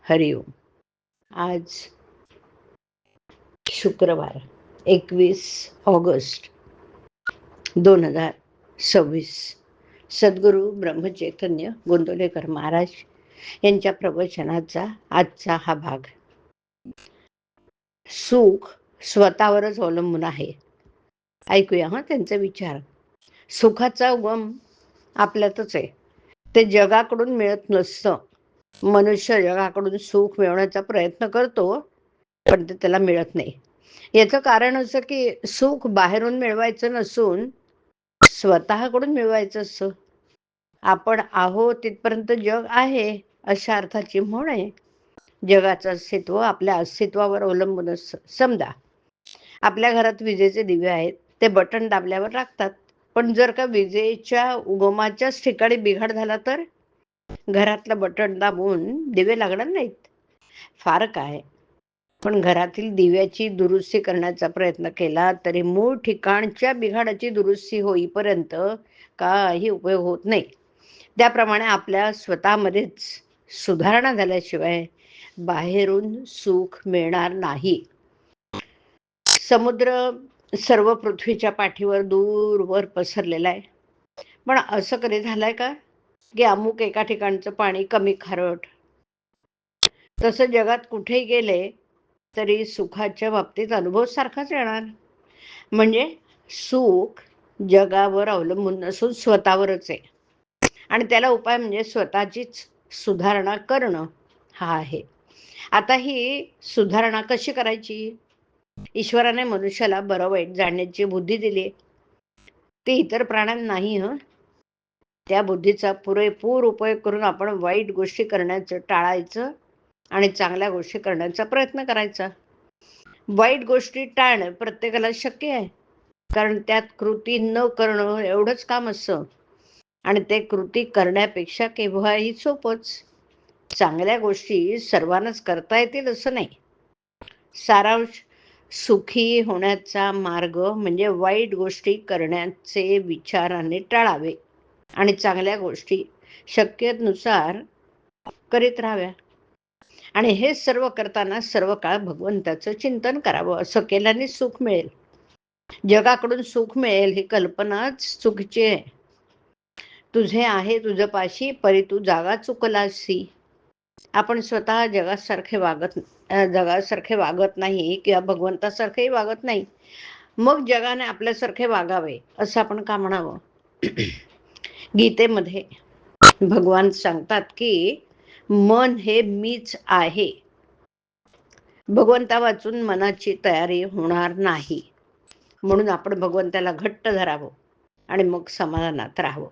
हरिओम. आज शुक्रवार 21 ऑगस्ट 2026. सद्गुरू ब्रह्मचैतन्य गोंदवलेकर महाराज यांच्या प्रवचनाचा आजचा हा भाग. सुख स्वतःवरच अवलंबून आहे. ऐकूया त्यांचे विचार. सुखाचा उगम आपल्यातच आहे. ते जगाकडून मिळत नसतं. मनुष्य जगाकडून सुख मिळवण्याचा प्रयत्न करतो, पण ते त्याला मिळत नाही. याचं कारण असं की सुख बाहेरून मिळवायचं नसून स्वतःकडून मिळवायचं असतं. आपण आहोत तिथपर्यंत जग आहे अशा अर्थाची म्हण आहे. जगाचं अस्तित्व आपल्या अस्तित्वावर अवलंबून असतं. समजा आपल्या घरात विजेचे दिवे आहेत, ते बटन दाबल्यावर लागतात. पण जर का विजेच्या उगमाच्याच ठिकाणी बिघाड झाला तर घरातलं बटन दाबून दिवे लागणार नाहीत. फार काय, पण घरातील दिव्याची दुरुस्ती करण्याचा प्रयत्न केला तरी मूळ ठिकाणच्या बिघाडाची दुरुस्ती होईपर्यंत काही उपयोग होत नाही. त्याप्रमाणे आपल्या स्वतःमध्येच सुधारणा झाल्याशिवाय बाहेरून सुख मिळणार नाही. समुद्र सर्व पृथ्वीच्या पाठीवर दूरवर पसरलेला आहे, पण असं कधी झालंय का की अमुक एका ठिकाणचं पाणी कमी खारट? तसं जगात कुठेही गेले तरी सुखाच्या बाबतीत अनुभव सारखाच येणार. म्हणजे सुख जगावर अवलंबून नसून स्वतःवरच आहे, आणि त्याला उपाय म्हणजे स्वतःचीच सुधारणा करणं हा आहे. आता ही सुधारणा कशी करायची? ईश्वराने मनुष्याला बरं वाईट जाणण्याची बुद्धी दिली. ती इतर प्राण्यांना नाही. त्या बुद्धीचा पुरेपूर उपयोग करून आपण वाईट गोष्टी करण्याचं टाळायचं आणि चांगल्या गोष्टी करण्याचा प्रयत्न करायचा. वाईट गोष्टी टाळणं प्रत्येकाला शक्य आहे, कारण त्यात कृती न करणं एवढंच काम असतं, आणि ते कृती करण्यापेक्षा केव्हाही सोपंच. चांगल्या गोष्टी सर्वांनाच करता येतील असं नाही. सारांश, सुखी होण्याचा मार्ग म्हणजे वाईट गोष्टी करण्याचे विचाराने टाळावे आणि चांगल्या गोष्टी शक्यतेनुसार करीत राहाव्या. आणि हे सर्व करताना सर्व काळ भगवंताचं चिंतन करावं. असं केल्याने सुख मिळेल. जगाकडून सुख मिळेल ही कल्पनाच चुकीची आहे. तुझे आहे तुझं पाशी, परी तू जागा चुकलासी. आपण स्वतः जगासारखे वागत नाही किंवा भगवंतासारखेही वागत नाही, मग जगाने आपल्यासारखे वागावे असं आपण का म्हणावं? गीतेमध्ये भगवान सांगतात की मन हे मीच आहे. भगवंता वाचून मनाची तयारी होणार नाही, म्हणून आपण भगवंताला घट्ट धरावं आणि मग समाधानात राहावं.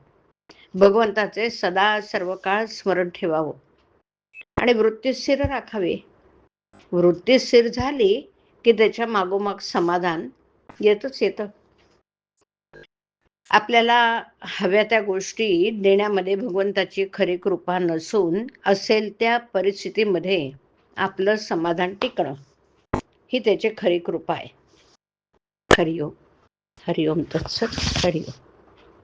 भगवंताचे सदा सर्व काळ स्मरण ठेवावं आणि वृत्ती स्थिर राखावी. वृत्ती स्थिर झाली की त्याच्या मागोमाग समाधान येतच येतं. आपल्याला हव्या त्या गोष्टी देण्यामध्ये भगवंताची खरी कृपा नसून असेल त्या परिस्थितीमध्ये आपलं समाधान टिकणं ही त्याची खरी कृपा आहे. हरिओम. हरिओम तत्सत. हरिओम.